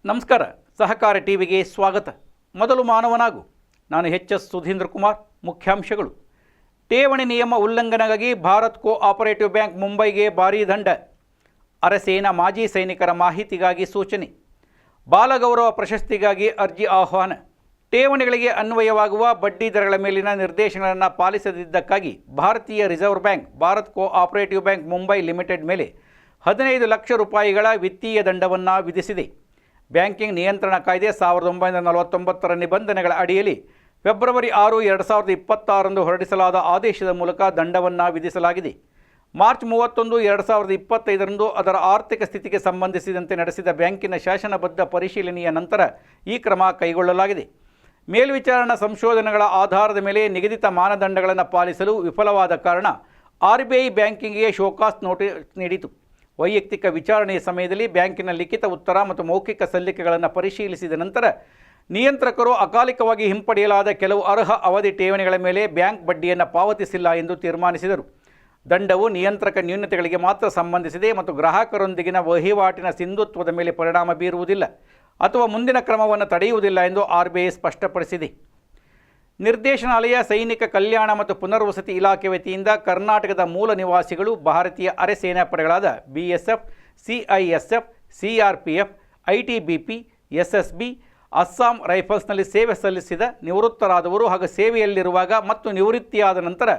ನಮಸ್ಕಾರ. ಸಹಕಾರ ಟಿವಿಗೆ ಸ್ವಾಗತ. ಮೊದಲು ಮಾನವನಾಗು. ನಾನು ಎಚ್.ಎಸ್. ಸುಧೀಂದ್ರ ಕುಮಾರ್. ಮುಖ್ಯಾಂಶಗಳು. ಠೇವಣಿ ನಿಯಮ ಉಲ್ಲಂಘನೆಗಾಗಿ ಭಾರತ್ ಕೋಆಪರೇಟಿವ್ ಬ್ಯಾಂಕ್ ಮುಂಬೈಗೆ ಭಾರೀ ದಂಡ. ಅರೆಸೇನಾ ಮಾಜಿ ಸೈನಿಕರ ಮಾಹಿತಿಗಾಗಿ ಸೂಚನೆ. ಬಾಲಗೌರವ ಪ್ರಶಸ್ತಿಗಾಗಿ ಅರ್ಜಿ ಆಹ್ವಾನ. ಠೇವಣಿಗಳಿಗೆ ಅನ್ವಯವಾಗುವ ಬಡ್ಡಿ ದರಗಳ ಮೇಲಿನ ನಿರ್ದೇಶನಗಳನ್ನು ಪಾಲಿಸದಿದ್ದಕ್ಕಾಗಿ ಭಾರತೀಯ reserve bank Bharat cooperative bank Mumbai limited ಮೇಲೆ 15 ಲಕ್ಷ ರೂಪಾಯಿಗಳ ವಿತ್ತೀಯ ದಂಡವನ್ನು ವಿಧಿಸಿದೆ. ಬ್ಯಾಂಕಿಂಗ್ ನಿಯಂತ್ರಣ ಕಾಯ್ದೆ 1949ರ ನಿಬಂಧನೆಗಳ ಅಡಿಯಲ್ಲಿ ಫೆಬ್ರವರಿ 6, 2026ರಂದು ಹೊರಡಿಸಲಾದ ಆದೇಶದ ಮೂಲಕ ದಂಡವನ್ನು ವಿಧಿಸಲಾಗಿದೆ. ಮಾರ್ಚ್ 31, 2025ರಂದು ಅದರ ಆರ್ಥಿಕ ಸ್ಥಿತಿಗೆ ಸಂಬಂಧಿಸಿದಂತೆ ನಡೆಸಿದ ಬ್ಯಾಂಕಿನ ಶಾಸನಬದ್ಧ ಪರಿಶೀಲನೆಯ ನಂತರ ಈ ಕ್ರಮ ಕೈಗೊಳ್ಳಲಾಗಿದೆ. ಮೇಲ್ವಿಚಾರಣಾ ಸಂಶೋಧನೆಗಳ ಆಧಾರದ ಮೇಲೆ ನಿಗದಿತ ಮಾನದಂಡಗಳನ್ನು ಪಾಲಿಸಲು ವಿಫಲವಾದ ಕಾರಣ RBI ಬ್ಯಾಂಕಿಂಗ್ಗೆ ಶೋಕಾಸ್ ನೋಟಿಸ್ ನೀಡಿತು. ವೈಯಕ್ತಿಕ ವಿಚಾರಣೆಯ ಸಮಯದಲ್ಲಿ ಬ್ಯಾಂಕಿನ ಲಿಖಿತ ಉತ್ತರ ಮತ್ತು ಮೌಖಿಕ ಸಲ್ಲಿಕೆಗಳನ್ನು ಪರಿಶೀಲಿಸಿದ ನಂತರ ನಿಯಂತ್ರಕರು ಅಕಾಲಿಕವಾಗಿ ಹಿಂಪಡೆಯಲಾದ ಕೆಲವು ಅರ್ಹ ಅವಧಿ ಠೇವಣಿಗಳ ಮೇಲೆ ಬ್ಯಾಂಕ್ ಬಡ್ಡಿಯನ್ನು ಪಾವತಿಸಿಲ್ಲ ಎಂದು ತೀರ್ಮಾನಿಸಿದರು. ದಂಡವು ನಿಯಂತ್ರಕ ನ್ಯೂನತೆಗಳಿಗೆ ಮಾತ್ರ ಸಂಬಂಧಿಸಿದೆ ಮತ್ತು ಗ್ರಾಹಕರೊಂದಿಗಿನ ವಹಿವಾಟಿನ ಸಿಂಧುತ್ವದ ಮೇಲೆ ಪರಿಣಾಮ ಬೀರುವುದಿಲ್ಲ ಅಥವಾ ಮುಂದಿನ ಕ್ರಮವನ್ನು ತಡೆಯುವುದಿಲ್ಲ ಎಂದು RBI ಸ್ಪಷ್ಟಪಡಿಸಿದೆ. ನಿರ್ದೇಶನಾಲಯ, ಸೈನಿಕ ಕಲ್ಯಾಣ ಮತ್ತು ಪುನರ್ವಸತಿ ಇಲಾಖೆ ವತಿಯಿಂದ ಕರ್ನಾಟಕದ ಮೂಲ ನಿವಾಸಿಗಳು, ಭಾರತೀಯ ಅರೆ ಸೇನಾ ಪಡೆಗಳಾದ BSF, CISF, CRPF, ITBP, SSB, Assam ರೈಫಲ್ಸ್ನಲ್ಲಿ ಸೇವೆ ಸಲ್ಲಿಸಿದ ನಿವೃತ್ತರಾದವರು ಹಾಗೂ ಸೇವೆಯಲ್ಲಿರುವಾಗ ಮತ್ತು ನಿವೃತ್ತಿಯಾದ ನಂತರ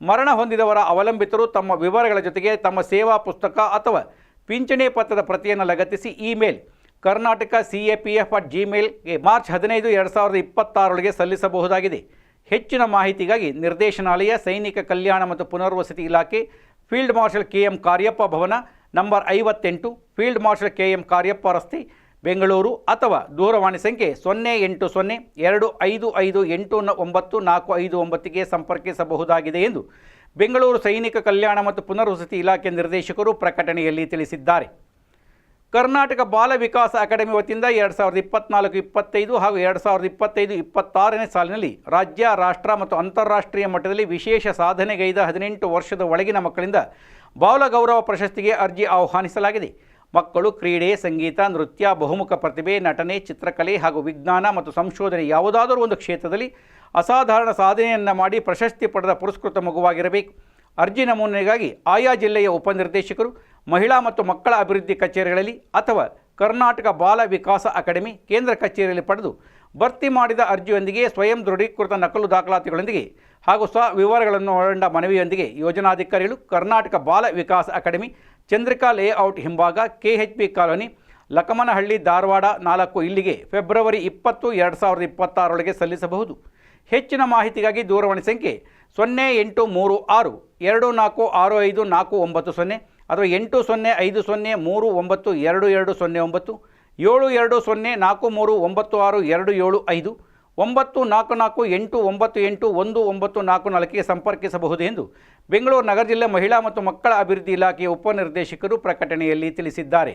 ಮರಣ ಹೊಂದಿದವರ ಅವಲಂಬಿತರು ತಮ್ಮ ವಿವರಗಳ ಜೊತೆಗೆ ತಮ್ಮ ಸೇವಾ ಪುಸ್ತಕ ಅಥವಾ ಪಿಂಚಣಿ ಪತ್ರದ ಪ್ರತಿಯನ್ನು ಲಗತ್ತಿಸಿ ಇಮೇಲ್ karnataka.capf@gmail.ಗೆ ಮಾರ್ಚ್ 15, 2026ರೊಳಗೆ ಸಲ್ಲಿಸಬಹುದಾಗಿದೆ. ಹೆಚ್ಚಿನ ಮಾಹಿತಿಗಾಗಿ ನಿರ್ದೇಶನಾಲಯ, ಸೈನಿಕ ಕಲ್ಯಾಣ ಮತ್ತು ಪುನರ್ವಸತಿ ಇಲಾಖೆ, field marshal KM Cariappa Bhavan, number 58, field marshal KM Cariappa ರಸ್ತೆ, ಬೆಂಗಳೂರು ಅಥವಾ ದೂರವಾಣಿ ಸಂಖ್ಯೆ 080-255-89459ಗೆ ಸಂಪರ್ಕಿಸಬಹುದಾಗಿದೆ ಎಂದು ಬೆಂಗಳೂರು ಸೈನಿಕ ಕಲ್ಯಾಣ ಮತ್ತು ಪುನರ್ವಸತಿ ಇಲಾಖೆ ನಿರ್ದೇಶಕರು ಪ್ರಕಟಣೆಯಲ್ಲಿ ತಿಳಿಸಿದ್ದಾರೆ. ಕರ್ನಾಟಕ ಬಾಲ ವಿಕಾಸ ಅಕಾಡೆಮಿ ವತಿಯಿಂದ 2024-25 ಹಾಗೂ 2025-26ನೇ ಸಾಲಿನಲ್ಲಿ ರಾಜ್ಯ, ರಾಷ್ಟ್ರ ಮತ್ತು ಅಂತಾರಾಷ್ಟ್ರೀಯ ಮಟ್ಟದಲ್ಲಿ ವಿಶೇಷ ಸಾಧನೆಗೈದ 18 ವರ್ಷದ ಒಳಗಿನ ಮಕ್ಕಳಿಂದ ಬಾಲಗೌರವ ಪ್ರಶಸ್ತಿಗೆ ಅರ್ಜಿ ಆಹ್ವಾನಿಸಲಾಗಿದೆ. ಮಕ್ಕಳು ಕ್ರೀಡೆ, ಸಂಗೀತ, ನೃತ್ಯ, ಬಹುಮುಖ ಪ್ರತಿಭೆ, ನಟನೆ, ಚಿತ್ರಕಲೆ ಹಾಗೂ ವಿಜ್ಞಾನ ಮತ್ತು ಸಂಶೋಧನೆ ಯಾವುದಾದರೂ ಒಂದು ಕ್ಷೇತ್ರದಲ್ಲಿ ಅಸಾಧಾರಣ ಸಾಧನೆಯನ್ನು ಮಾಡಿ ಪ್ರಶಸ್ತಿ ಪಡೆದ ಪುರಸ್ಕೃತ ಮಗುವಾಗಿರಬೇಕು. ಅರ್ಜಿ ನಮೂನೆಗಾಗಿ ಆಯಾ ಜಿಲ್ಲೆಯ ಉಪನಿರ್ದೇಶಕರು, ಮಹಿಳಾ ಮತ್ತು ಮಕ್ಕಳ ಅಭಿವೃದ್ಧಿ ಕಚೇರಿಗಳಲ್ಲಿ ಅಥವಾ ಕರ್ನಾಟಕ ಬಾಲ ವಿಕಾಸ ಅಕಾಡೆಮಿ ಕೇಂದ್ರ ಕಚೇರಿಯಲ್ಲಿ ಪಡೆದು ಭರ್ತಿ ಮಾಡಿದ ಅರ್ಜಿಯೊಂದಿಗೆ ಸ್ವಯಂ ದೃಢೀಕೃತ ನಕಲು ದಾಖಲಾತಿಗಳೊಂದಿಗೆ ಹಾಗೂ ವಿವರಗಳನ್ನು ಒಳಗೊಂಡ ಮನವಿಯೊಂದಿಗೆ ಯೋಜನಾಧಿಕಾರಿಗಳು, ಕರ್ನಾಟಕ ಬಾಲ ವಿಕಾಸ ಅಕಾಡೆಮಿ, ಚಂದ್ರಿಕಾ ಲೇಔಟ್ ಹಿಂಭಾಗ, KHP ಕಾಲೋನಿ, ಲಕಮನಹಳ್ಳಿ, ಧಾರವಾಡ 4 ಇಲ್ಲಿಗೆ ಫೆಬ್ರವರಿ 20, 2026ರೊಳಗೆ ಸಲ್ಲಿಸಬಹುದು. ಹೆಚ್ಚಿನ ಮಾಹಿತಿಗಾಗಿ ದೂರವಾಣಿ ಸಂಖ್ಯೆ 0832465459 ಅಥವಾ 8050392209, 7204396275, 9448981944ಗೆ ಸಂಪರ್ಕಿಸಬಹುದು ಎಂದು ಬೆಂಗಳೂರು ನಗರ ಜಿಲ್ಲೆ ಮಹಿಳಾ ಮತ್ತು ಮಕ್ಕಳ ಅಭಿವೃದ್ಧಿ ಇಲಾಖೆಯ ಉಪನಿರ್ದೇಶಕರು ಪ್ರಕಟಣೆಯಲ್ಲಿ ತಿಳಿಸಿದ್ದಾರೆ.